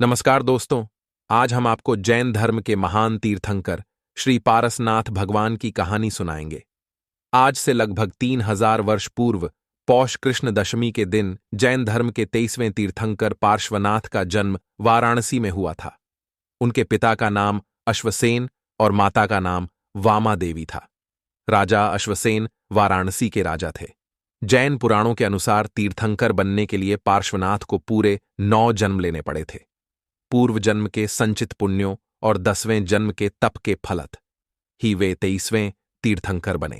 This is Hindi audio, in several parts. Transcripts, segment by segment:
नमस्कार दोस्तों। आज हम आपको जैन धर्म के महान तीर्थंकर श्री पारसनाथ भगवान की कहानी सुनाएंगे। आज से लगभग 3000 वर्ष पूर्व पौष कृष्ण दशमी के दिन जैन धर्म के 23वें तीर्थंकर पार्श्वनाथ का जन्म वाराणसी में हुआ था। उनके पिता का नाम अश्वसेन और माता का नाम वामा देवी था। राजा अश्वसेन वाराणसी के राजा थे। जैन पुराणों के अनुसार तीर्थंकर बनने के लिए पार्श्वनाथ को पूरे 9 जन्म लेने पड़े थे। पूर्व जन्म के संचित पुण्यों और 10वें जन्म के तप के फलत ही वे 23वें तीर्थंकर बने।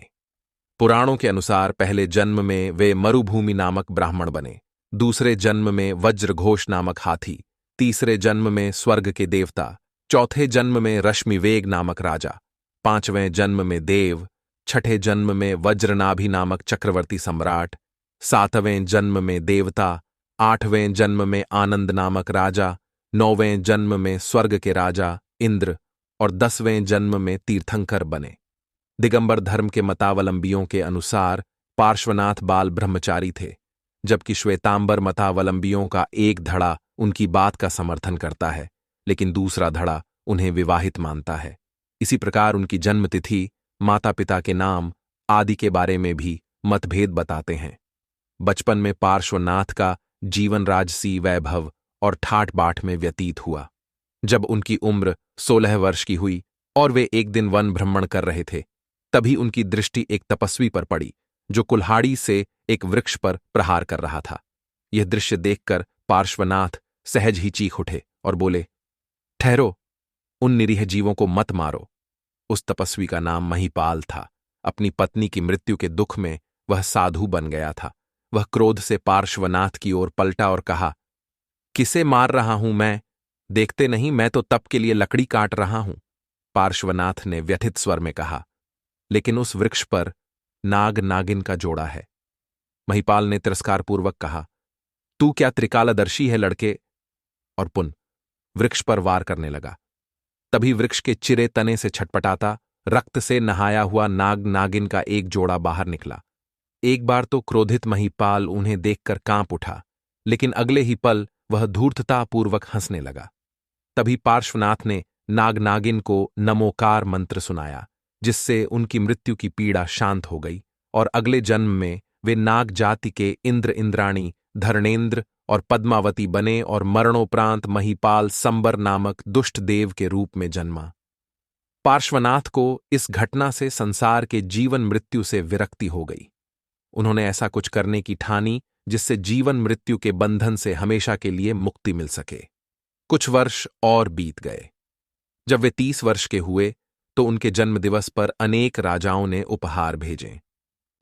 पुराणों के अनुसार पहले जन्म में वे मरुभूमि नामक ब्राह्मण बने, दूसरे जन्म में वज्रघोष नामक हाथी, तीसरे जन्म में स्वर्ग के देवता, चौथे जन्म में रश्मिवेग नामक राजा, 5वें जन्म में देव, छठे जन्म में वज्रनाभि नामक चक्रवर्ती सम्राट, 7वें जन्म में देवता, 8वें जन्म में आनंद नामक राजा, 9वें जन्म में स्वर्ग के राजा इंद्र और 10वें जन्म में तीर्थंकर बने। दिगंबर धर्म के मतावलंबियों के अनुसार पार्श्वनाथ बाल ब्रह्मचारी थे, जबकि श्वेतांबर मतावलंबियों का एक धड़ा उनकी बात का समर्थन करता है, लेकिन दूसरा धड़ा उन्हें विवाहित मानता है। इसी प्रकार उनकी जन्मतिथि, माता पिता के नाम आदि के बारे में भी मतभेद बताते हैं। बचपन में पार्श्वनाथ का जीवन राजसी वैभव और ठाट बाट में व्यतीत हुआ। जब उनकी उम्र 16 वर्ष की हुई और वे एक दिन वन भ्रमण कर रहे थे, तभी उनकी दृष्टि एक तपस्वी पर पड़ी जो कुल्हाड़ी से एक वृक्ष पर प्रहार कर रहा था। यह दृश्य देखकर पार्श्वनाथ सहज ही चीख उठे और बोले, ठहरो, उन निरीह जीवों को मत मारो। उस तपस्वी का नाम महिपाल था। अपनी पत्नी की मृत्यु के दुख में वह साधु बन गया था। वह क्रोध से पार्श्वनाथ की ओर पलटा और कहा, किसे मार रहा हूं मैं? देखते नहीं, मैं तो तप के लिए लकड़ी काट रहा हूं। पार्श्वनाथ ने व्यथित स्वर में कहा, लेकिन उस वृक्ष पर नाग नागिन का जोड़ा है। महिपाल ने तिरस्कारपूर्वक कहा, तू क्या त्रिकालदर्शी है लड़के? और पुन वृक्ष पर वार करने लगा। तभी वृक्ष के चिरे तने से छटपटाता रक्त से नहाया हुआ नाग नागिन का एक जोड़ा बाहर निकला। एक बार तो क्रोधित महिपाल उन्हें देखकर कांप उठा, लेकिन अगले ही पल वह धूर्ततापूर्वक हंसने लगा। तभी पार्श्वनाथ ने नाग नागिन को नमोकार मंत्र सुनाया, जिससे उनकी मृत्यु की पीड़ा शांत हो गई और अगले जन्म में वे नाग जाति के इंद्र, इंद्राणी, धर्णेंद्र और पद्मावती बने और मरणोपरांत महिपाल संबर नामक दुष्ट देव के रूप में जन्मा। पार्श्वनाथ को इस घटना से संसार के जीवन मृत्यु से विरक्ति हो गई। उन्होंने ऐसा कुछ करने की ठानी जिससे जीवन मृत्यु के बंधन से हमेशा के लिए मुक्ति मिल सके। कुछ वर्ष और बीत गए। जब वे 30 वर्ष के हुए तो उनके जन्मदिवस पर अनेक राजाओं ने उपहार भेजे।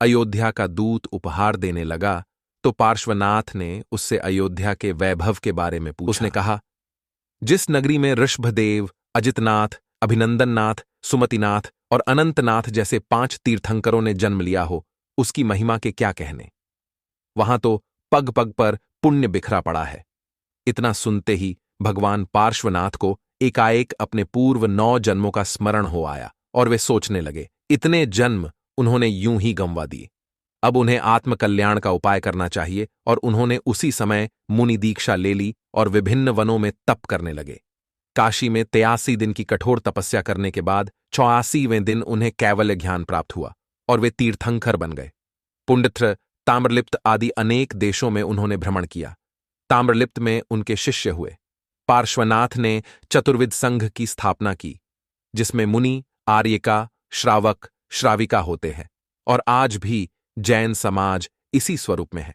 अयोध्या का दूत उपहार देने लगा तो पार्श्वनाथ ने उससे अयोध्या के वैभव के बारे में पूछा। उसने कहा, जिस नगरी में ऋषभदेव, अजितनाथ, अभिनंदननाथ, सुमतिनाथ और अनंतनाथ जैसे 5 तीर्थंकरों ने जन्म लिया हो, उसकी महिमा के क्या कहने। वहां तो पग पग पर पुण्य बिखरा पड़ा है। इतना सुनते ही भगवान पार्श्वनाथ को एकाएक अपने पूर्व 9 जन्मों का स्मरण हो आया और वे सोचने लगे, इतने जन्म उन्होंने यूं ही गंवा दिए। अब उन्हें आत्मकल्याण का उपाय करना चाहिए और उन्होंने उसी समय मुनि दीक्षा ले ली और विभिन्न वनों में तप करने लगे। काशी में 83 दिन की कठोर तपस्या करने के बाद 84वें दिन उन्हें कैवल्य ज्ञान प्राप्त हुआ और वे तीर्थंकर बन गए। पुंडित्र, ताम्रलिप्त आदि अनेक देशों में उन्होंने भ्रमण किया। ताम्रलिप्त में उनके शिष्य हुए। पार्श्वनाथ ने चतुर्विद संघ की स्थापना की, जिसमें मुनि, आर्यिका, श्रावक, श्राविका होते हैं, और आज भी जैन समाज इसी स्वरूप में है।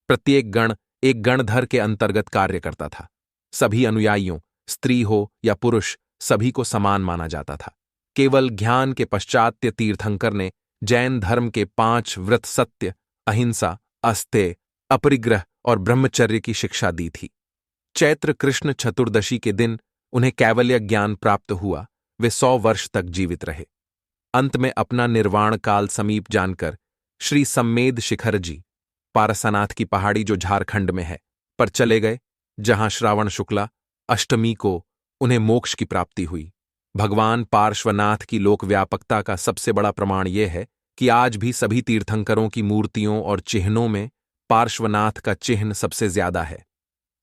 प्रत्येक गण एक गणधर के अंतर्गत कार्य करता था। सभी अनुयायियों, स्त्री हो या पुरुष, सभी को समान माना जाता था। केवल ज्ञान के पश्चात्य तीर्थंकर ने जैन धर्म के 5 व्रत सत्य, अहिंसा, अस्तेय, अपरिग्रह और ब्रह्मचर्य की शिक्षा दी थी। चैत्र कृष्ण चतुर्दशी के दिन उन्हें कैवल्य ज्ञान प्राप्त हुआ। वे 100 वर्ष तक जीवित रहे। अंत में अपना निर्वाण काल समीप जानकर श्री सम्मेद शिखर जी, पारसानाथ की पहाड़ी जो झारखंड में है, पर चले गए, जहां श्रावण शुक्ला अष्टमी को उन्हें मोक्ष की प्राप्ति हुई। भगवान पार्श्वनाथ की लोकव्यापकता का सबसे बड़ा प्रमाण यह है कि आज भी सभी तीर्थंकरों की मूर्तियों और चिन्हों में पार्श्वनाथ का चिन्ह सबसे ज्यादा है।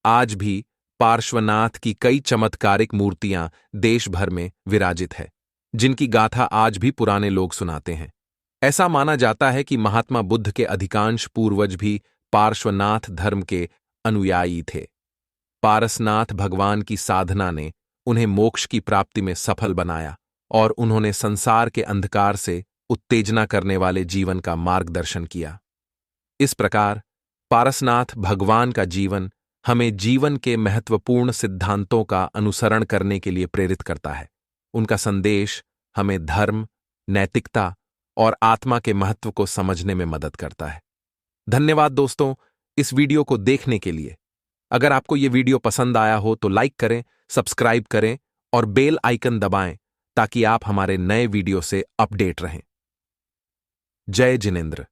आज भी पार्श्वनाथ की कई चमत्कारिक मूर्तियां देश भर में विराजित है, जिनकी गाथा आज भी पुराने लोग सुनाते हैं। ऐसा माना जाता है कि महात्मा बुद्ध के अधिकांश पूर्वज भी पार्श्वनाथ धर्म के अनुयायी थे। पारसनाथ भगवान की साधना ने उन्हें मोक्ष की प्राप्ति में सफल बनाया और उन्होंने संसार के अंधकार से उत्तेजना करने वाले जीवन का मार्गदर्शन किया। इस प्रकार पारसनाथ भगवान का जीवन हमें जीवन के महत्वपूर्ण सिद्धांतों का अनुसरण करने के लिए प्रेरित करता है। उनका संदेश हमें धर्म, नैतिकता और आत्मा के महत्व को समझने में मदद करता है। धन्यवाद दोस्तों, इस वीडियो को देखने के लिए। अगर आपको ये वीडियो पसंद आया हो तो लाइक करें, सब्सक्राइब करें और बेल आइकन दबाएं ताकि आप हमारे नए वीडियो से अपडेट रहें। जय जिनेंद्र।